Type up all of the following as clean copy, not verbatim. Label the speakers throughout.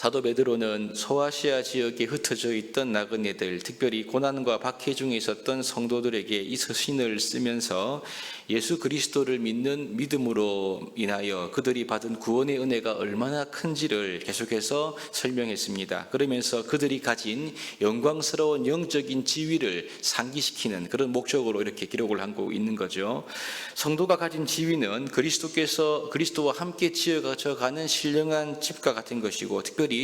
Speaker 1: 사도 베드로는 소아시아 지역에 흩어져 있던 나그네들, 특별히 고난과 박해 중에 있었던 성도들에게 이 서신을 쓰면서 예수 그리스도를 믿는 믿음으로 인하여 그들이 받은 구원의 은혜가 얼마나 큰지를 계속해서 설명했습니다. 그러면서 그들이 가진 영광스러운 영적인 지위를 상기시키는 그런 목적으로 이렇게 기록을 하고 있는 거죠. 성도가 가진 지위는 그리스도와 함께 지어져가는 신령한 집과 같은 것이고, 특별히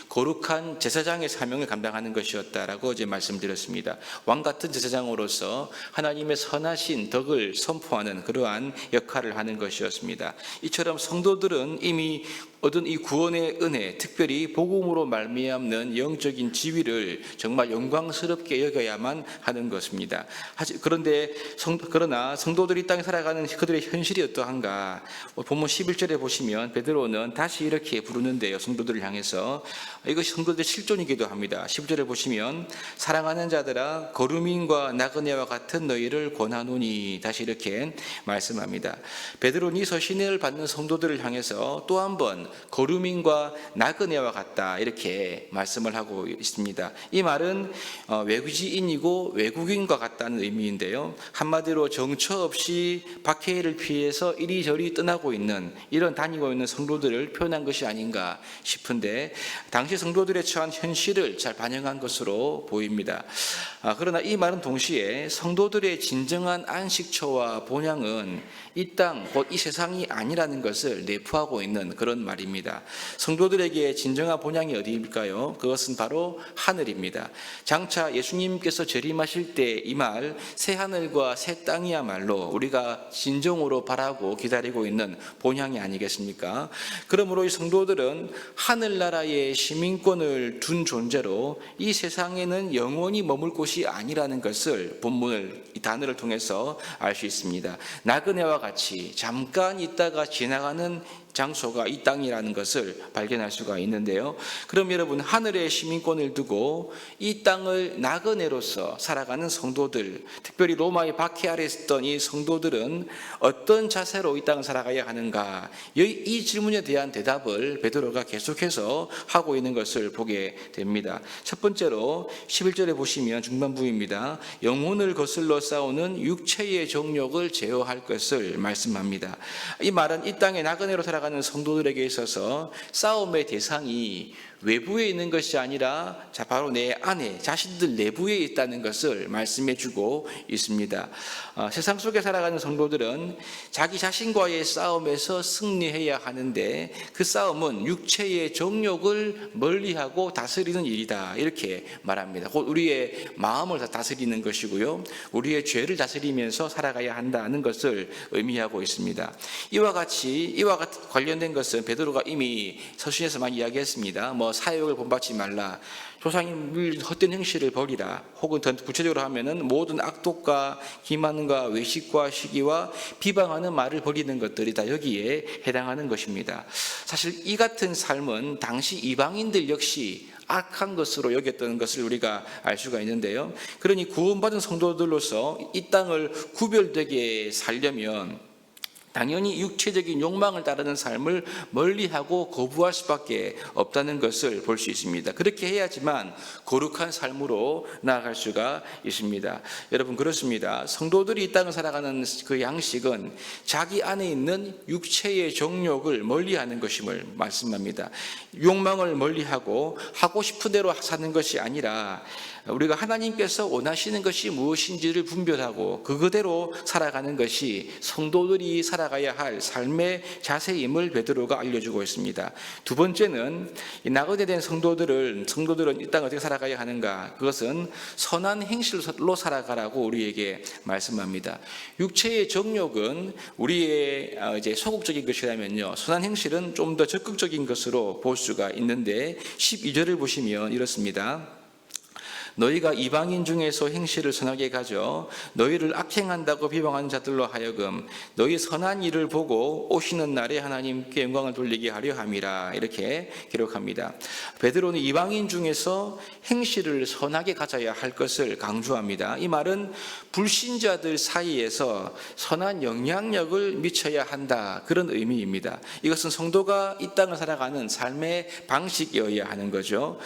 Speaker 1: 거룩한 제사장의 사명을 감당하는 것이었다라고 이제 말씀드렸습니다. 왕 같은 제사장으로서 하나님의 선하신 덕을 선포하는 그러한 역할을 하는 것이었습니다. 이처럼 성도들은 이미 얻은 이 구원의 은혜, 특별히 복음으로 말미암는 영적인 지위를 정말 영광스럽게 여겨야만 하는 것입니다. 그러나 성도들이 이 땅에 살아가는 그들의 현실이 어떠한가? 본문 11절에 보시면 베드로는 다시 이렇게 부르는데요, 성도들을 향해서. 이것이 성도들의 실존이기도 합니다. 11절에 보시면 사랑하는 자들아, 거루민과 나그네와 같은 너희를 권하노니, 다시 이렇게 말씀합니다. 베드로는 이 서신을 받는 성도들을 향해서 또 한 번 거루민과 나그네와 같다, 이렇게 말씀을 하고 있습니다. 이 말은 외지인이고 외국인과 같다는 의미인데요, 한마디로 정처 없이 박해를 피해서 이리저리 떠나고 있는, 이런 다니고 있는 성도들을 표현한 것이 아닌가 싶은데, 당시 성도들의 처한 현실을 잘 반영한 것으로 보입니다. 그러나 이 말은 동시에 성도들의 진정한 안식처와 본향은 이 땅, 곧 이 세상이 아니라는 것을 내포하고 있는 그런 말입니다. 성도들에게 진정한 본향이 어디일까요? 그것은 바로 하늘입니다. 장차 예수님께서 재림하실 때 이 말, 새 하늘과 새 땅이야말로 우리가 진정으로 바라고 기다리고 있는 본향이 아니겠습니까? 그러므로 이 성도들은 하늘나라의 시민권을 둔 존재로 이 세상에는 영원히 머물 곳이 아니라는 것을 본문을, 이 단어를 통해서 알 수 있습니다. 나그네와 같이 잠깐 있다가 지나가는 장소가 이 땅이라는 것을 발견할 수가 있는데요, 그럼 여러분, 하늘의 시민권을 두고 이 땅을 나그네로서 살아가는 성도들, 특별히 로마의 박해 아래 있었던 이 성도들은 어떤 자세로 이 땅을 살아가야 하는가? 이 질문에 대한 대답을 베드로가 계속해서 하고 있는 것을 보게 됩니다. 첫 번째로 11절에 보시면 중반부입니다. 영혼을 거슬러 싸우는 육체의 정욕을 제어할 것을 말씀합니다. 이 말은 이 땅에 나그네로 살아가는 성도들에게 있어서 싸움의 대상이 외부에 있는 것이 아니라 바로 내 안에, 자신들 내부에 있다는 것을 말씀해 주고 있습니다. 세상 속에 살아가는 성도들은 자기 자신과의 싸움에서 승리해야 하는데, 그 싸움은 육체의 정욕을 멀리하고 다스리는 일이다, 이렇게 말합니다. 곧 우리의 마음을 다스리는 것이고요, 우리의 죄를 다스리면서 살아가야 한다는 것을 의미하고 있습니다. 이와 관련된 것은 베드로가 이미 서신에서 많이 이야기했습니다. 사욕을 본받지 말라, 조상의 헛된 행실을 버리라, 혹은 더 구체적으로 하면은 모든 악독과 기만과 외식과 시기와 비방하는 말을 버리는 것들이 다 여기에 해당하는 것입니다. 사실 이 같은 삶은 당시 이방인들 역시 악한 것으로 여겼던 것을 우리가 알 수가 있는데요, 그러니 구원받은 성도들로서 이 땅을 구별되게 살려면 당연히 육체적인 욕망을 따르는 삶을 멀리하고 거부할 수밖에 없다는 것을 볼 수 있습니다. 그렇게 해야지만 거룩한 삶으로 나아갈 수가 있습니다. 여러분, 그렇습니다. 성도들이 이 땅을 살아가는 그 양식은 자기 안에 있는 육체의 정욕을 멀리하는 것임을 말씀합니다. 욕망을 멀리하고 하고 싶은 대로 사는 것이 아니라 우리가 하나님께서 원하시는 것이 무엇인지를 분별하고 그대로 살아가는 것이 성도들이 살아가야 할 삶의 자세임을 베드로가 알려주고 있습니다. 두 번째는 나그네 된 성도들은 이 땅을 어떻게 살아가야 하는가? 그것은 선한 행실로 살아가라고 우리에게 말씀합니다. 육체의 정욕은 우리의 이제 소극적인 것이라면요, 선한 행실은 좀 더 적극적인 것으로 볼 수가 있는데 12절을 보시면 이렇습니다. 너희가 이방인 중에서 행실을 선하게 가져 너희를 악행한다고 비방하는 자들로 하여금 너희 선한 일을 보고 오시는 날에 하나님께 영광을 돌리게 하려 함이라. 이렇게 기록합니다. 베드로는 이방인 중에서 행실을 선하게 가져야 할 것을 강조합니다. 이 말은 불신자들 사이에서 선한 영향력을 미쳐야 한다, 그런 의미입니다. 이것은 성도가 이 땅을 살아가는 삶의 방식이어야 하는 거죠.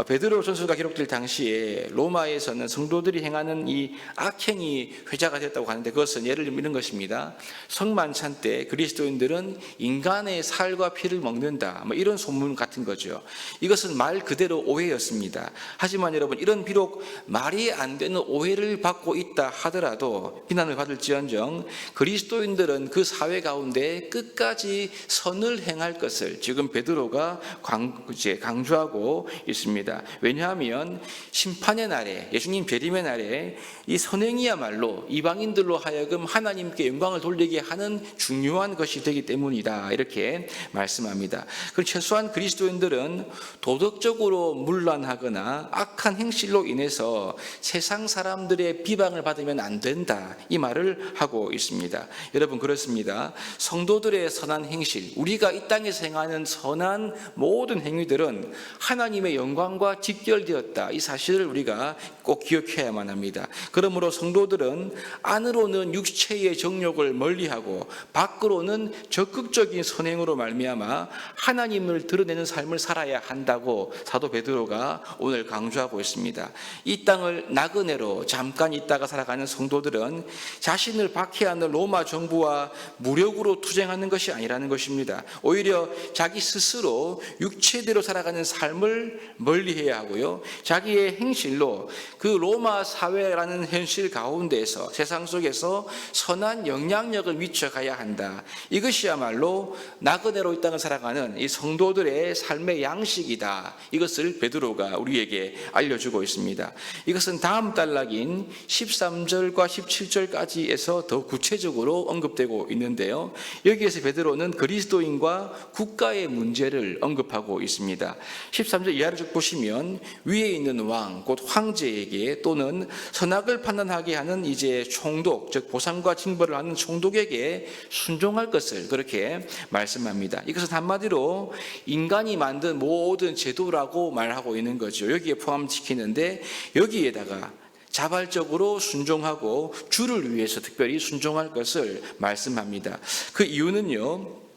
Speaker 1: 베드로 전서가 기록될 당시에 로마에서는 성도들이 행하는 이 악행이 회자가 됐다고 하는데, 그것은 예를 들면 이런 것입니다. 성만찬 때 그리스도인들은 인간의 살과 피를 먹는다, 이런 소문 같은 거죠. 이것은 말 그대로 오해였습니다. 하지만 여러분, 이런 비록 말이 안 되는 오해를 받고 있다 하더라도 비난을 받을지언정 그리스도인들은 그 사회 가운데 끝까지 선을 행할 것을 지금 베드로가 강조하고 있습니다. 왜냐하면 심판의 날에, 예수님 재림의 날에 이 선행이야말로 이방인들로 하여금 하나님께 영광을 돌리게 하는 중요한 것이 되기 때문이다, 이렇게 말씀합니다. 그럼 최소한 그리스도인들은 도덕적으로 문란하거나 악한 행실로 인해서 세상 사람들의 비방을 받으면 안 된다, 이 말을 하고 있습니다. 여러분, 그렇습니다. 성도들의 선한 행실, 우리가 이 땅에서 행하는 선한 모든 행위들은 하나님의 영광과 직결되었다, 이 사실을 우리가 꼭 기억해야만 합니다. 그러므로 성도들은 안으로는 육체의 정욕을 멀리하고 밖으로는 적극적인 선행으로 말미암아 하나님을 드러내는 삶을 살아야 한다고 사도 베드로가 오늘 강조하고 있습니다. 이 땅을 나그네로 잠깐 있다가 살아가는 성도들은 자신을 박해하는 로마 정부와 무력으로 투쟁하는 것이 아니라는 것입니다. 오히려 자기 스스로 육체대로 살아가는 삶을 멀리해야 하고요, 자기의 행실로 그 로마 사회라는 현실 가운데에서, 세상 속에서 선한 영향력을 미쳐가야 한다. 이것이야말로 나그네로 이 땅을 살아가는 이 성도들의 삶의 양식이다. 이것을 베드로가 우리에게 알려주고 있습니다. 이것은 다음 단락인 13절과 17절까지에서 더 구체적으로 언급되고 있는데요, 여기에서 베드로는 그리스도인과 국가의 문제를 언급하고 있습니다. 13절 이하를 쭉 보시면 위에 있는 왕, 곧 황제에게 또는 선악을 판단하게 하는 이제 총독, 즉 보상과 징벌을 하는 총독에게 순종할 것을 그렇게 말씀합니다. 이것은 한마디로 인간이 만든 모든 제도라고 말하고 있는 거죠. 여기에 포함시키는데, 여기에다가 자발적으로 순종하고 주를 위해서 특별히 순종할 것을 말씀합니다. 그 이유는요,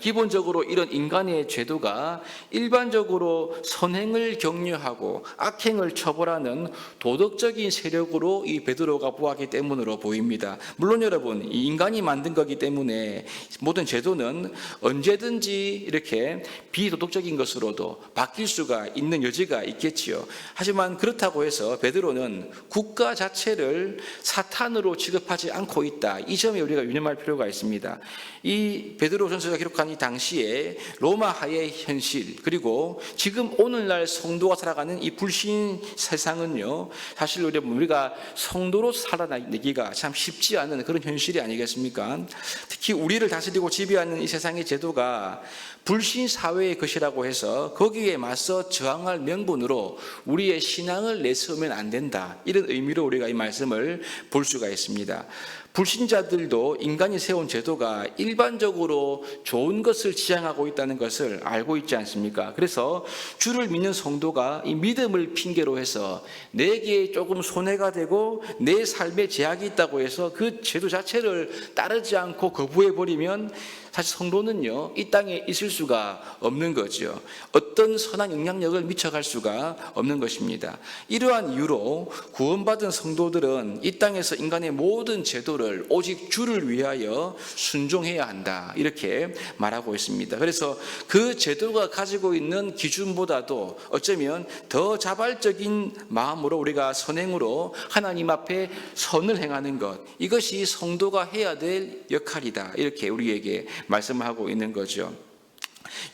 Speaker 1: 기본적으로 이런 인간의 제도가 일반적으로 선행을 격려하고 악행을 처벌하는 도덕적인 세력으로 이 베드로가 보았기 때문으로 보입니다. 물론 여러분, 이 인간이 만든 거기 때문에 모든 제도는 언제든지 이렇게 비도덕적인 것으로도 바뀔 수가 있는 여지가 있겠지요. 하지만 그렇다고 해서 베드로는 국가 자체를 사탄으로 취급하지 않고 있다, 이 점에 우리가 유념할 필요가 있습니다. 이 베드로 전서가 기록한 이 당시에 로마하의 현실, 그리고 지금 오늘날 성도가 살아가는 이 불신 세상은요, 사실 우리가 성도로 살아내기가 참 쉽지 않은 그런 현실이 아니겠습니까? 특히 우리를 다스리고 지배하는 이 세상의 제도가 불신 사회의 것이라고 해서 거기에 맞서 저항할 명분으로 우리의 신앙을 내세우면 안 된다, 이런 의미로 우리가 이 말씀을 볼 수가 있습니다. 불신자들도 인간이 세운 제도가 일반적으로 좋은 것을 지향하고 있다는 것을 알고 있지 않습니까? 그래서 주를 믿는 성도가 이 믿음을 핑계로 해서 내게 조금 손해가 되고 내 삶에 제약이 있다고 해서 그 제도 자체를 따르지 않고 거부해버리면 사실 성도는요, 이 땅에 있을 수가 없는 거죠. 어떤 선한 영향력을 미쳐갈 수가 없는 것입니다. 이러한 이유로 구원받은 성도들은 이 땅에서 인간의 모든 제도를 오직 주를 위하여 순종해야 한다, 이렇게 말하고 있습니다. 그래서 그 제도가 가지고 있는 기준보다도 어쩌면 더 자발적인 마음으로 우리가 선행으로 하나님 앞에 선을 행하는 것, 이것이 성도가 해야 될 역할이다, 이렇게 우리에게 말씀하고 있는 거죠.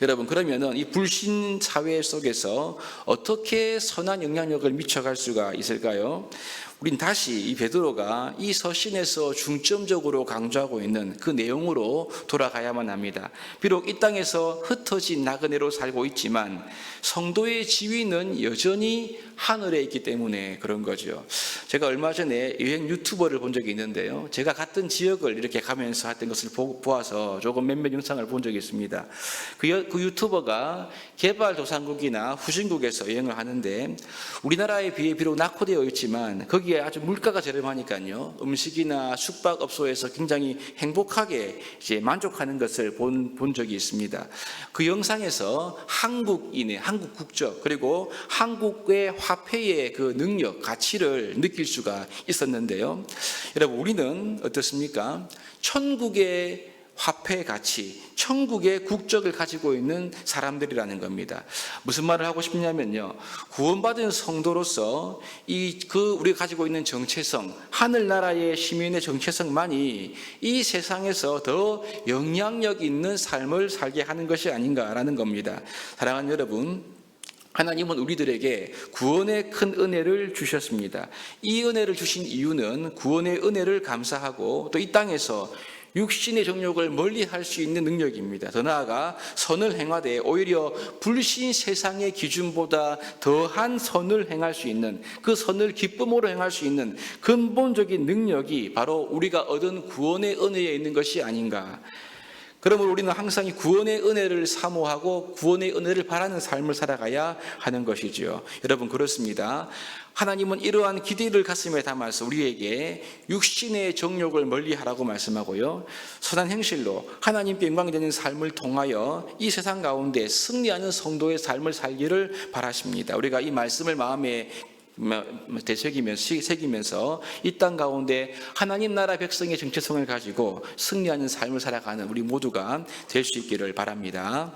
Speaker 1: 여러분, 그러면은 이 불신 사회 속에서 어떻게 선한 영향력을 미쳐갈 수가 있을까요? 우린 다시 이 베드로가 이 서신에서 중점적으로 강조하고 있는 그 내용으로 돌아가야만 합니다. 비록 이 땅에서 흩어진 나그네로 살고 있지만 성도의 지위는 여전히 하늘에 있기 때문에 그런 거죠. 제가 얼마 전에 여행 유튜버를 본 적이 있는데요. 제가 갔던 지역을 이렇게 가면서 했던 것을 보아서 조금 몇몇 영상을 본 적이 있습니다. 그 유튜버가 개발도상국이나 후진국에서 여행을 하는데 우리나라에 비해 비록 낙후되어 있지만 거기에 아주 물가가 저렴하니까요. 음식이나 숙박업소에서 굉장히 행복하게 이제 만족하는 것을 본 적이 있습니다. 그 영상에서 한국인의 한국 국적 그리고 한국의 화폐의 그 능력, 가치를 느낄 수가 있었는데요. 여러분, 우리는 어떻습니까? 천국의 화폐 가치, 천국의 국적을 가지고 있는 사람들이라는 겁니다. 무슨 말을 하고 싶냐면요. 구원받은 성도로서 우리가 가지고 있는 정체성, 하늘나라의 시민의 정체성만이 이 세상에서 더 영향력 있는 삶을 살게 하는 것이 아닌가라는 겁니다. 사랑하는 여러분, 하나님은 우리들에게 구원의 큰 은혜를 주셨습니다. 이 은혜를 주신 이유는 구원의 은혜를 감사하고 또 이 땅에서 육신의 정욕을 멀리할 수 있는 능력입니다. 더 나아가 선을 행하되 오히려 불신 세상의 기준보다 더한 선을 행할 수 있는, 그 선을 기쁨으로 행할 수 있는 근본적인 능력이 바로 우리가 얻은 구원의 은혜에 있는 것이 아닌가. 그러므로 우리는 항상 이 구원의 은혜를 사모하고 구원의 은혜를 바라는 삶을 살아가야 하는 것이죠. 여러분, 그렇습니다. 하나님은 이러한 기대를 가슴에 담아서 우리에게 육신의 정욕을 멀리하라고 말씀하고요. 선한 행실로 하나님께 영광이 되는 삶을 통하여 이 세상 가운데 승리하는 성도의 삶을 살기를 바라십니다. 우리가 이 말씀을 마음에 새기면서 이 땅 가운데 하나님 나라 백성의 정체성을 가지고 승리하는 삶을 살아가는 우리 모두가 될 수 있기를 바랍니다.